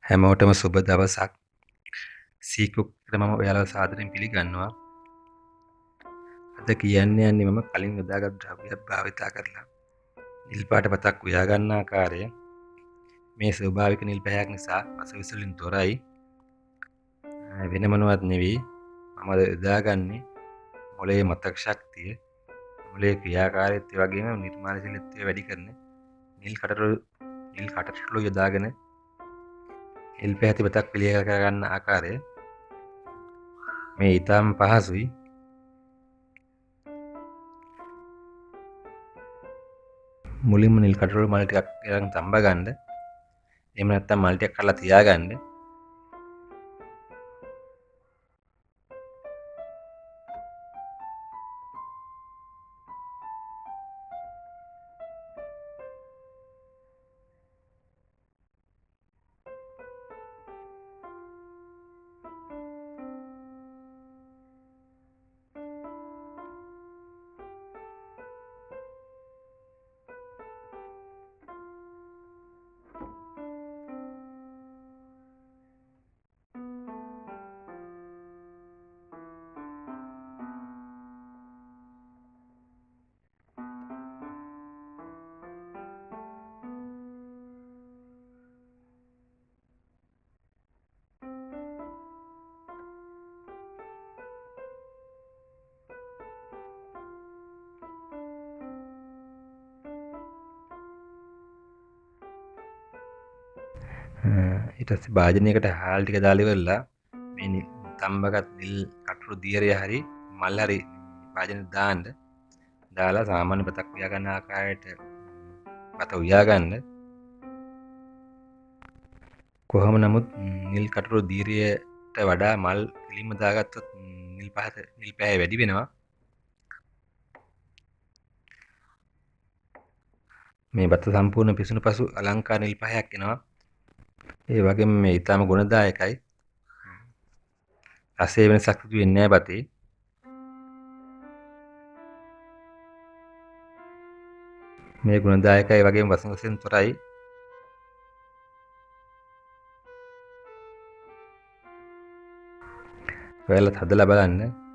හැමෝටම සුබ දවසක්. සීකුක්ට මම ඔයාලව සාදරයෙන් පිළිගන්නවා. අද කියන්න යන්නේ මම කලින් යොදාගත් ද්‍රව්‍යයක් භාවිතා කරලා නිල් පාට පතක් උයා ගන්න ආකාරය. මේ ස්වභාවික නිල් පැහැයක් නිසා රස විසුලින් තොරයි. වෙන මොනවත් නෙවෙයි. මම යොදාගන්නේ මොළයේ මතක ශක්තිය, මොළයේ ක්‍රියාකාරීත්වය වගේම නිර්මාණශීලීත්වය වැඩි කරන නිල් කටරළු යොදාගෙන නිල් පැහැති පතක් පිළියෙල කර ගන්න ආකාරය. මේ ඊටම පහසුයි. මුලින්ම නිල් කටරළු මල් ටිකක් ගෙනන් තඹ ගන්න. එහෙම නැත්නම් මල් ටිකක් කරලා තියාගන්න. ඊට පස්සේ භාජනයකට හාල් ටික දාලා ඉවරලා මේ තඹගත් නිල් කටුරු දියරය හරි මල් හරි භාජනෙට දාන්න. දාලා සාමාන්‍ය පතක් උයා ගන්න ආකාරයට පත උයා ගන්න. කොහොම නමුත් නිල් කටුරු දියරයට වඩා මල් පිළිම දාගත්තොත් නිල් පැහැ වැඩි වෙනවා. මේ බත සම්පූර්ණ පිසුණු පසු අලංකාර නිල් පහයක් එනවා. ඒ වගේම මේ ඊටාම ගුණදායකයි. රසයේ වෙනසක් සිදු වෙන්නේ නැහැ බතේ. මේ ගුණදායකයි වගේම වසඟයෙන් තොරයි. ඔයාලත් හදලා බලන්න.